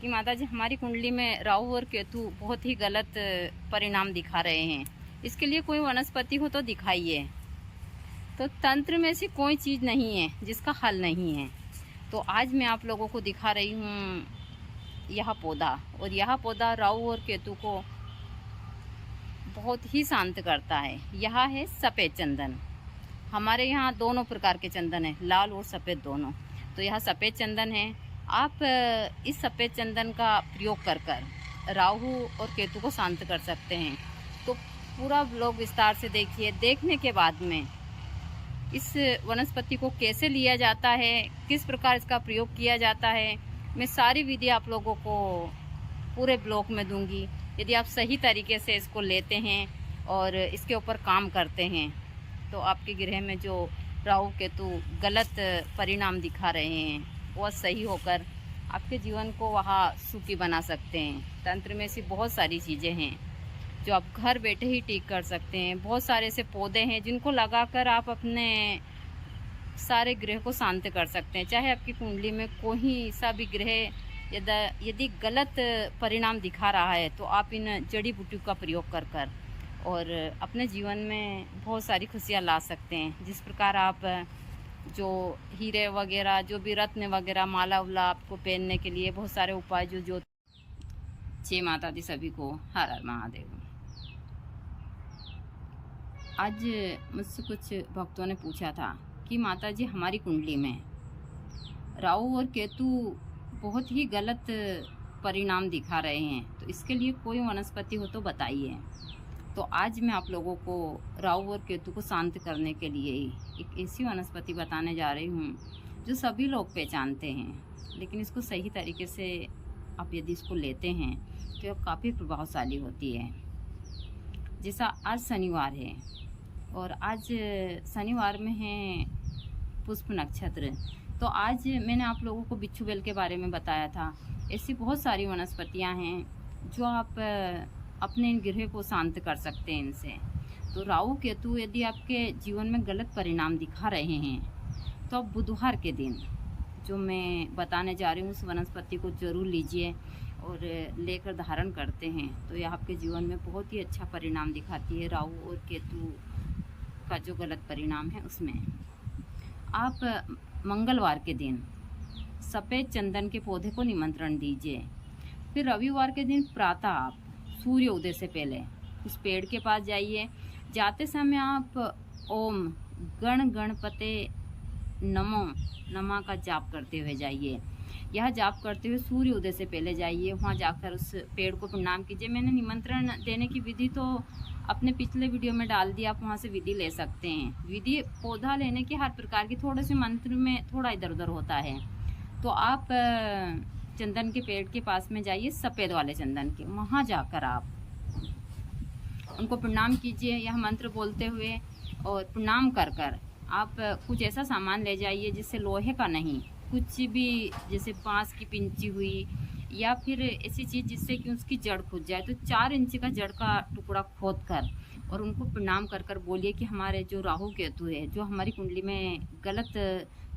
कि माता जी हमारी कुंडली में राहु और केतु बहुत ही गलत परिणाम दिखा रहे हैं। इसके लिए कोई वनस्पति हो तो दिखाइए। तो तंत्र में ऐसी कोई चीज़ नहीं है जिसका हल नहीं है। तो आज मैं आप लोगों को दिखा रही हूँ यह पौधा, और यह पौधा राहु और केतु को बहुत ही शांत करता है। यह है सफ़ेद चंदन। हमारे यहाँ दोनों प्रकार के चंदन है, लाल और सफ़ेद दोनों। तो यह सफ़ेद चंदन है। आप इस सफ़ेद चंदन का प्रयोग कर कर राहु और केतु को शांत कर सकते हैं। तो पूरा ब्लॉग विस्तार से देखिए। देखने के बाद में इस वनस्पति को कैसे लिया जाता है, किस प्रकार इसका प्रयोग किया जाता है, मैं सारी विधि आप लोगों को पूरे ब्लॉग में दूंगी। यदि आप सही तरीके से इसको लेते हैं और इसके ऊपर काम करते हैं तो आपके गृह में जो राहु केतु गलत परिणाम दिखा रहे हैं वह सही होकर आपके जीवन को वहाँ सुखी बना सकते हैं। तंत्र में ऐसी बहुत सारी चीज़ें हैं जो आप घर बैठे ही ठीक कर सकते हैं। बहुत सारे ऐसे पौधे हैं जिनको लगाकर आप अपने सारे ग्रह को शांत कर सकते हैं। चाहे आपकी कुंडली में कोई सा भी ग्रह यदि गलत परिणाम दिखा रहा है तो आप इन जड़ी बूटियों का प्रयोग कर कर और अपने जीवन में बहुत सारी खुशियाँ ला सकते हैं। जिस प्रकार आप जो हीरे वगैरह, जो भी रत्न वगैरह, माला उला आपको पहनने के लिए बहुत सारे उपाय जो जय माता दी सभी को। हर हर महादेव। आज मुझसे कुछ भक्तों ने पूछा था कि माता जी हमारी कुंडली में राहु और केतु बहुत ही गलत परिणाम दिखा रहे हैं, तो इसके लिए कोई वनस्पति हो तो बताइए। तो आज मैं आप लोगों को राहु और केतु को शांत करने के लिए एक ऐसी वनस्पति बताने जा रही हूँ जो सभी लोग पहचानते हैं, लेकिन इसको सही तरीके से आप यदि इसको लेते हैं तो यह काफ़ी प्रभावशाली होती है। जैसा आज शनिवार है और आज शनिवार में है पुष्प नक्षत्र, तो आज मैंने आप लोगों को बिच्छू बेल के बारे में बताया था। ऐसी बहुत सारी वनस्पतियां हैं जो आप अपने गृह को शांत कर सकते हैं इनसे। तो राहु केतु यदि आपके जीवन में गलत परिणाम दिखा रहे हैं तो आप बुधवार के दिन जो मैं बताने जा रही हूँ उस वनस्पति को ज़रूर लीजिए और लेकर धारण करते हैं तो यह आपके जीवन में बहुत ही अच्छा परिणाम दिखाती है। राहु और केतु का जो गलत परिणाम है उसमें आप मंगलवार के दिन सफ़ेद चंदन के पौधे को निमंत्रण दीजिए। फिर रविवार के दिन प्रातः आप सूर्य उदय से पहले उस पेड़ के पास जाइए। जाते समय आप ओम गण गणपते नमो नमः का जाप करते हुए जाइए। यह जाप करते हुए सूर्य उदय से पहले जाइए, वहाँ जाकर उस पेड़ को प्रणाम कीजिए। मैंने निमंत्रण देने की विधि तो अपने पिछले वीडियो में डाल दिया, आप वहाँ से विधि ले सकते हैं। विधि पौधा लेने की हर प्रकार की, थोड़े से मंत्र में थोड़ा इधर उधर होता है। तो आप चंदन के पेड़ के पास में जाइए, सफ़ेद वाले चंदन के, वहाँ जाकर आप उनको प्रणाम कीजिए यह मंत्र बोलते हुए। और प्रणाम कर कर आप कुछ ऐसा सामान ले जाइए जिससे लोहे का नहीं, कुछ भी जैसे बांस की पिंची हुई या फिर ऐसी चीज़ जिससे कि उसकी जड़ खुद जाए। तो 4 इंच का जड़ का टुकड़ा खोद कर और उनको प्रणाम कर कर बोलिए कि हमारे जो राहु केतु है जो हमारी कुंडली में गलत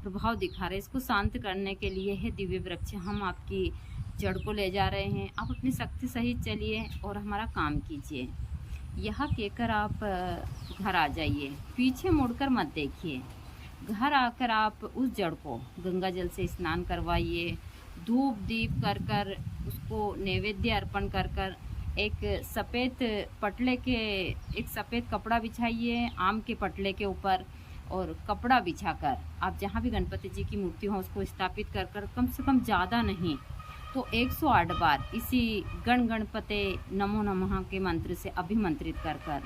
प्रभाव दिखा रहे, इसको शांत करने के लिए है दिव्य वृक्ष, हम आपकी जड़ को ले जा रहे हैं। आप अपनी शक्ति सहित चलिए और हमारा काम कीजिए। यह कहकर आप घर आ जाइए, पीछे मुड़कर मत देखिए। घर आकर आप उस जड़ को गंगा जल से स्नान करवाइए, धूप दीप कर कर उसको नैवेद्य अर्पण कर कर एक सफ़ेद पटले के, एक सफ़ेद कपड़ा बिछाइए आम के पटले के ऊपर, और कपड़ा बिछाकर आप जहाँ भी गणपति जी की मूर्ति हो उसको स्थापित कर कर कम से कम ज़्यादा नहीं तो 108 बार इसी गण गणपते नमो नमः के मंत्र से अभिमंत्रित कर कर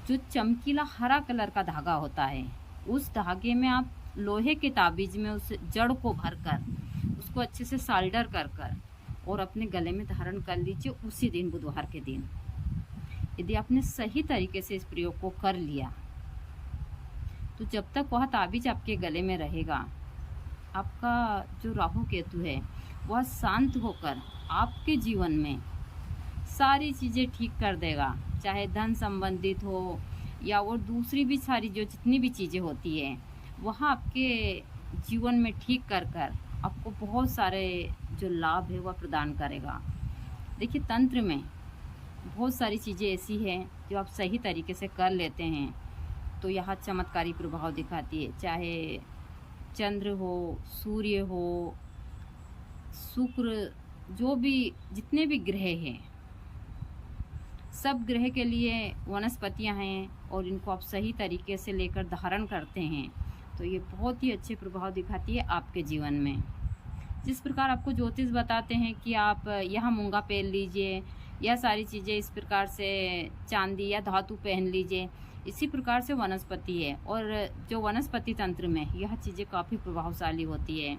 जो चमकीला हरा कलर का धागा होता है उस धागे में आप लोहे के ताबीज में उस जड़ को भर कर उसको अच्छे से साल्डर कर कर और अपने गले में धारण कर लीजिए उसी दिन, बुधवार के दिन। यदि आपने सही तरीके से इस प्रयोग को कर लिया तो जब तक वह ताबीज आपके गले में रहेगा आपका जो राहु केतु है वह शांत होकर आपके जीवन में सारी चीज़ें ठीक कर देगा, चाहे धन संबंधित हो या वो दूसरी भी सारी जो जितनी भी चीज़ें होती है वह आपके जीवन में ठीक कर कर आपको बहुत सारे जो लाभ है वह प्रदान करेगा। देखिए, तंत्र में बहुत सारी चीज़ें ऐसी हैं जो आप सही तरीके से कर लेते हैं तो यह चमत्कारी प्रभाव दिखाती है। चाहे चंद्र हो, सूर्य हो, शुक्र, जो भी जितने भी ग्रह हैं, सब ग्रह के लिए वनस्पतियां हैं और इनको आप सही तरीके से लेकर धारण करते हैं तो ये बहुत ही अच्छे प्रभाव दिखाती है आपके जीवन में। जिस प्रकार आपको ज्योतिष बताते हैं कि आप यह मूंगा पहन लीजिए, यह सारी चीज़ें इस प्रकार से चांदी या धातु पहन लीजिए, इसी प्रकार से वनस्पति है। और जो वनस्पति तंत्र में यह चीज़ें काफ़ी प्रभावशाली होती है।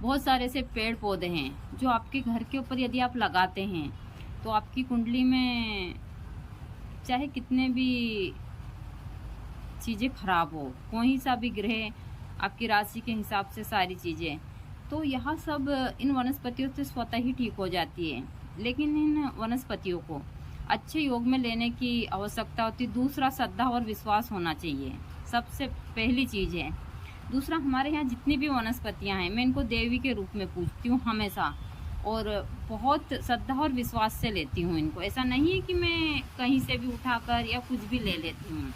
बहुत सारे ऐसे पेड़ पौधे हैं जो आपके घर के ऊपर यदि आप लगाते हैं तो आपकी कुंडली में चाहे कितने भी चीज़ें खराब हो, कोई सा भी ग्रह आपकी राशि के हिसाब से सारी चीज़ें, तो यह सब इन वनस्पतियों से स्वतः ही ठीक हो जाती है। लेकिन इन वनस्पतियों को अच्छे योग में लेने की आवश्यकता होती है। दूसरा, श्रद्धा और विश्वास होना चाहिए, सबसे पहली चीज़ है। दूसरा, हमारे यहाँ जितनी भी वनस्पतियाँ हैं मैं इनको देवी के रूप में पूजती हूँ हमेशा, और बहुत श्रद्धा और विश्वास से लेती हूँ इनको। ऐसा नहीं है कि मैं कहीं से भी उठाकर या कुछ भी ले लेती हूँ।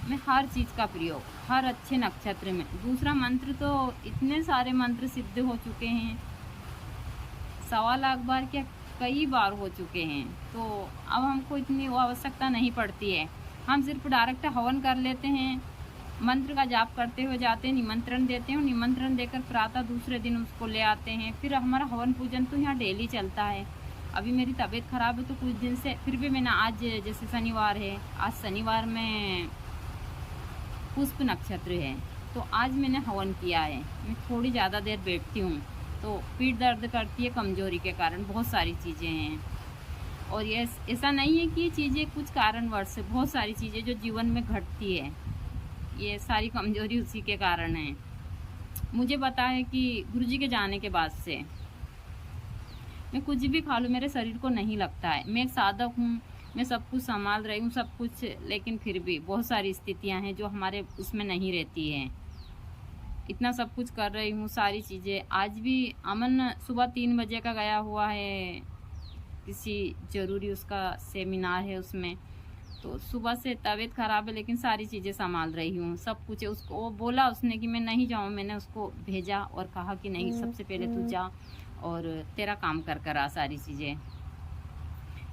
मैं हर चीज़ का प्रयोग हर अच्छे नक्षत्र में। दूसरा, मंत्र तो इतने सारे मंत्र सिद्ध हो चुके हैं, 1.25 लाख बार क्या कई बार हो चुके हैं, तो अब हमको इतनी वो आवश्यकता नहीं पड़ती है। हम सिर्फ डायरेक्ट हवन कर लेते हैं, मंत्र का जाप करते हुए जाते हैं, निमंत्रण देते हैं, निमंत्रण देकर प्रातः दूसरे दिन उसको ले आते हैं। फिर हमारा हवन पूजन तो यहाँ डेली चलता है। अभी मेरी तबीयत ख़राब है तो कुछ दिन से फिर भी मैंने आज, जैसे शनिवार है, आज शनिवार में पुष्प नक्षत्र है तो आज मैंने हवन किया है। मैं थोड़ी ज़्यादा देर बैठती हूँ तो पीठ दर्द करती है कमजोरी के कारण, बहुत सारी चीज़ें हैं। और ये ऐसा नहीं है कि ये चीज़ें कुछ कारणवश से, बहुत सारी चीज़ें जो जीवन में घटती है ये सारी कमजोरी उसी के कारण है। मुझे पता है कि गुरुजी के जाने के बाद से मैं कुछ भी खा लूँ मेरे शरीर को नहीं लगता है। मैं एक साधक हूँ, मैं सब कुछ संभाल रही हूँ सब कुछ, लेकिन फिर भी बहुत सारी स्थितियाँ हैं जो हमारे उसमें नहीं रहती हैं। इतना सब कुछ कर रही हूँ सारी चीज़ें। आज भी अमन सुबह 3 बजे का गया हुआ है, किसी ज़रूरी उसका सेमिनार है उसमें, तो सुबह से तबीयत ख़राब है लेकिन सारी चीज़ें संभाल रही हूँ, सब कुछ है। उसको वो बोला उसने कि मैं नहीं जाऊँ, मैंने उसको भेजा और कहा कि नहीं, सबसे पहले तू जा और तेरा काम कर कर आ सारी चीज़ें।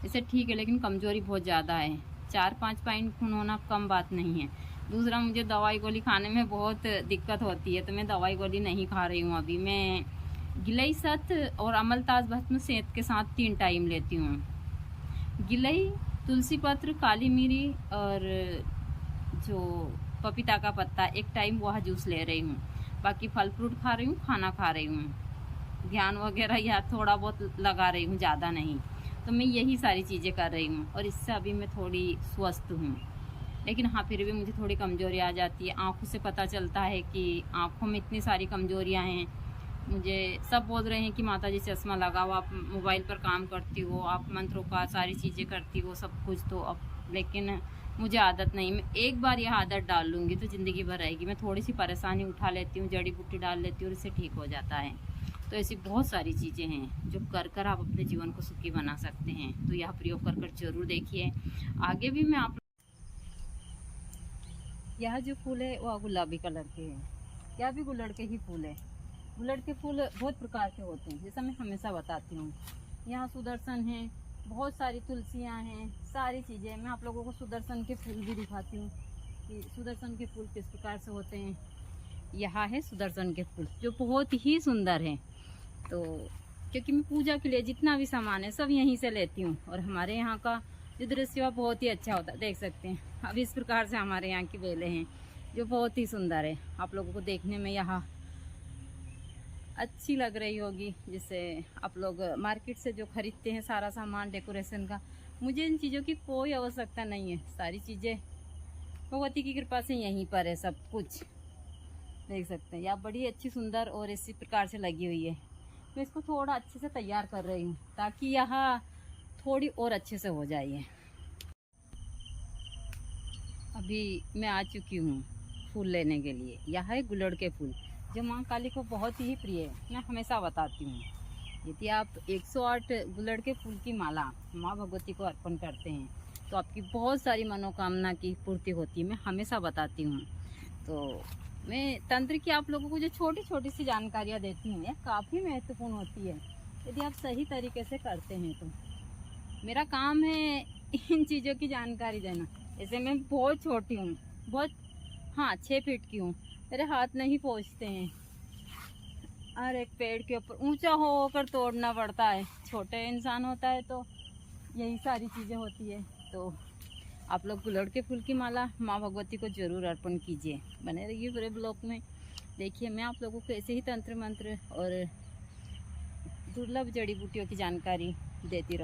इसे ठीक है, लेकिन कमज़ोरी बहुत ज़्यादा है। 4-5 पॉइंट खून होना कम बात नहीं है। दूसरा, मुझे दवाई गोली खाने में बहुत दिक्कत होती है तो मैं दवाई गोली नहीं खा रही हूँ अभी। मैं गिलई सत्व और अमलताज भस्म सेहत के साथ 3 टाइम लेती हूँ। गिलई, तुलसी पत्र, काली मिरी और जो पपीता का पत्ता, 1 टाइम वह जूस ले रही हूँ। बाकी फल फ्रूट खा रही हूँ, खाना खा रही हूँ, ध्यान वगैरह या थोड़ा बहुत लगा रही हूँ, ज़्यादा नहीं। तो मैं यही सारी चीज़ें कर रही हूँ और इससे अभी मैं थोड़ी स्वस्थ हूँ। लेकिन हाँ, फिर भी मुझे थोड़ी कमज़ोरी आ जाती है। आँखों से पता चलता है कि आँखों में इतनी सारी कमज़ोरियाँ हैं। मुझे सब बोल रहे हैं कि माता जी चश्मा लगाओ, आप मोबाइल पर काम करती हो, आप मंत्रों का सारी चीज़ें करती हो सब कुछ, तो अब लेकिन मुझे आदत नहीं। मैं एक बार यह आदत डाल लूँगी तो ज़िंदगी भर रहेगी। मैं थोड़ी सी परेशानी उठा लेती हूँ, जड़ी बूटी डाल लेती हूँ और इससे ठीक हो जाता है। तो ऐसी बहुत सारी चीज़ें हैं जो कर कर आप अपने जीवन को सुखी बना सकते हैं। तो यह प्रयोग कर कर जरूर देखिए। आगे भी मैं आप, यह जो फूल है वह गुलाबी कलर के हैं, यह भी गुलड़ के ही फूल है। गुलड़ के फूल बहुत प्रकार के होते हैं, जैसा मैं हमेशा बताती हूँ। यहाँ सुदर्शन है, बहुत सारी तुलसियाँ हैं, सारी चीज़ें। मैं आप लोगों को सुदर्शन के फूल भी दिखाती हूँ कि सुदर्शन के फूल किस प्रकार से होते हैं। यह है सुदर्शन के फूल जो बहुत ही सुंदर है। तो क्योंकि मैं पूजा के लिए जितना भी सामान है सब यहीं से लेती हूँ और हमारे यहाँ का जो दृश्य बहुत ही अच्छा होता है, देख सकते हैं। अब इस प्रकार से हमारे यहाँ की बेलें हैं जो बहुत ही सुंदर है। आप लोगों को देखने में यहाँ अच्छी लग रही होगी, जिससे आप लोग मार्केट से जो खरीदते हैं सारा सामान डेकोरेशन का, मुझे इन चीज़ों की कोई आवश्यकता नहीं है। सारी चीज़ें भगवती की कृपा से यहीं पर है, सब कुछ देख सकते हैं। यह बड़ी अच्छी सुंदर और इसी प्रकार से लगी हुई है। मैं इसको थोड़ा अच्छे से तैयार कर रही हूँ ताकि यह थोड़ी और अच्छे से हो जाए। अभी मैं आ चुकी हूँ फूल लेने के लिए। यह है गुलड़ के फूल जो माँ काली को बहुत ही प्रिय है। मैं हमेशा बताती हूँ, यदि आप 108 गुलड़ के फूल की माला माँ भगवती को अर्पण करते हैं तो आपकी बहुत सारी मनोकामना की पूर्ति होती है। मैं हमेशा बताती हूँ। तो मैं तंत्र की आप लोगों को जो छोटी छोटी सी जानकारियाँ देती हूँ, यह काफ़ी महत्वपूर्ण होती है यदि आप सही तरीके से करते हैं तो। मेरा काम है इन चीज़ों की जानकारी देना। जैसे मैं बहुत छोटी हूँ, बहुत, हाँ 6 फीट की हूँ, मेरे हाथ नहीं पहुँचते हैं और एक पेड़ के ऊपर ऊंचा होकर तोड़ना पड़ता है। छोटे इंसान होता है तो यही सारी चीज़ें होती है। तो आप लोग गुलड़ के फूल की माला माँ भगवती को जरूर अर्पण कीजिए। बने रहिए पूरे ब्लॉग में। देखिए मैं आप लोगों को ऐसे ही तंत्र मंत्र और दुर्लभ जड़ी बूटियों की जानकारी देती रहूँ।